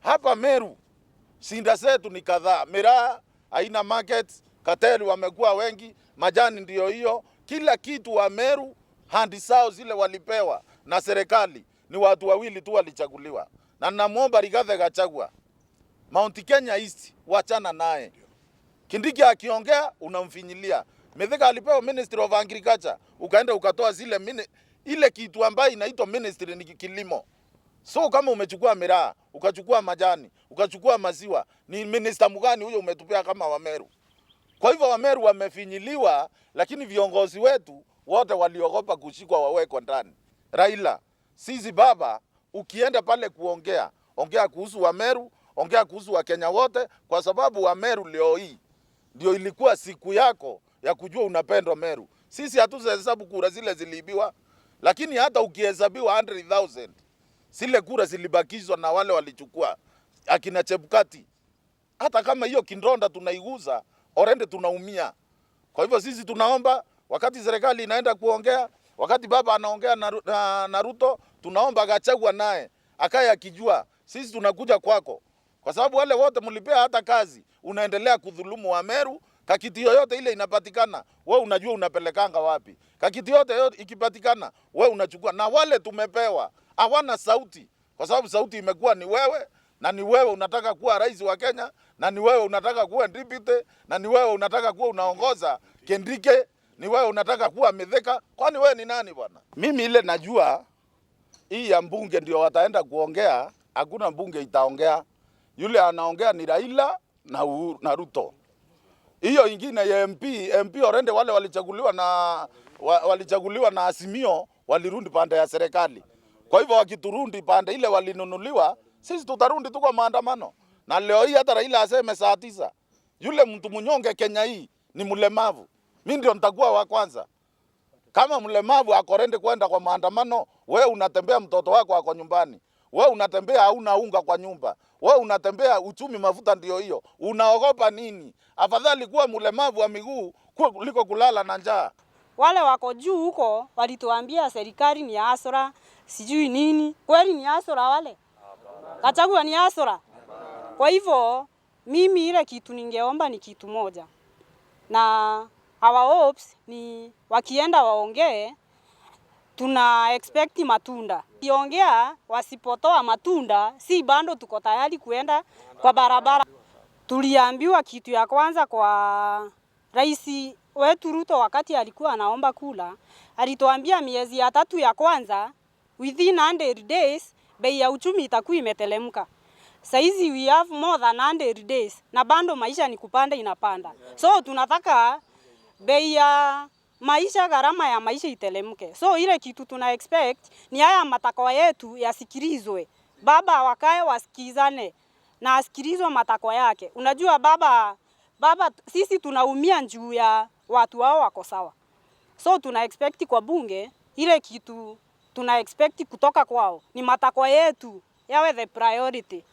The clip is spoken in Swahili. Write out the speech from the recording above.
Hapa Meru sinda zetu ni kadhaa. Miraa haina market, kateli wamekuwa wengi, majani ndio hiyo. Kila kitu wa Meru handi sao zile walipewa na serikali ni watu wawili tu walichaguliwa. Na namuomba Rigathi Gachagua, Mount Kenya East wachana naye. Kindiki akiongea unamfinyilia. Mithika alipewa Ministry of Agriculture, ukaenda ukatoa zile ile kitu ambayo inaitwa ministry ni kilimo. So kama umechukua miraa, ukachukua majani, ukachukua maziwa, ni minister mgani huyo umetupea kama Wameru? Kwa hivyo Wameru wamefinyiliwa, lakini viongozi wetu wote waliogopa kushikwa wawekwe ndani. Raila, sisi baba, ukienda pale kuongea, ongea kuhusu Wameru, ongea kuhusu Wakenya wote, kwa sababu Wameru leo hii ndio ilikuwa siku yako ya kujua unapendwa Meru. Sisi hatuhesabu kura zile ziliibiwa, lakini hata ukihesabiwa 100,000 zile kura zilibakizwa na wale walichukua akina Chebukati. Hata kama hiyo kindonda tunaiguza, orende tunaumia. Kwa hivyo sisi tunaomba wakati serikali inaenda kuongea, wakati baba anaongea na Ruto, tunaomba Gachagua naye akaye akijua sisi tunakuja kwako. Kwa sababu wale wote mlipea hata kazi, unaendelea kudhulumu Wameru. Kakiti yoyote ile inapatikana, wewe unajua unapelekanga wapi. Kakiti yote ikipatikana, wewe unachukua. Na wale tumepewa hawana sauti, kwa sababu sauti imekuwa ni wewe, na ni wewe unataka kuwa rais wa Kenya, na ni wewe unataka kuwa deputy, na ni wewe unataka kuwa unaongoza Kendrike, ni wewe unataka kuwa Mithika. Kwani wewe ni nani bwana? Mimi ile najua hii ya mbunge ndio wataenda kuongea, hakuna mbunge itaongea. Yule anaongea ni Raila na Ruto. Hiyo ingine ya MP orende wale walichaguliwa na Azimio walirundi pande ya serikali. Kwa hivyo wakiturundi pande ile walinunuliwa, sisi tutarundi tu kwa maandamano. Na leo hii hata Raila aseme saa 9, yule mtu mnyonge Kenya hii ni mlemavu. Mimi ndio nitakuwa wa kwanza. Kama mlemavu akorende kwenda kwa maandamano, wewe unatembea mtoto wako ako nyumbani. Wewe unatembea hauna unga kwa nyumba. Wewe unatembea uchumi mafuta ndio hiyo. Unaogopa nini? Afadhali kuwa mlemavu wa miguu kuliko kulala na njaa. Wale wako juu huko walituambia serikali ni asora, sijui nini. Kweli ni asora wale? Gachagua ni asora. Kwa hivyo mimi ile kitu ningeomba ni kitu moja. Na our hopes ni wakienda waongee, tuna expect matunda. Kiongea wasipotoa matunda, si bando tuko tayari kuenda kwa barabara. Tuliambiwa kitu ya kwanza kwa rais wetu Ruto wakati alikuwa anaomba kula, alituambia miezi ya 3 ya kwanza within 100 days bei ya uchumi itakuwa imetelemka. Saizi we have more than 100 days na bando maisha ni kupanda inapanda. So tunataka bei ya maisha, gharama ya maisha itelemke. So ile kitu tuna expect ni haya matakwa yetu yasikilizwe. Baba wakae wasikizane na asikilizwe matakwa yake. Unajua baba sisi tunaumia juu ya watu wao wako sawa. So tuna expect kwa bunge ile kitu tuna expect kutoka kwao ni matakwa yetu yawe the priority.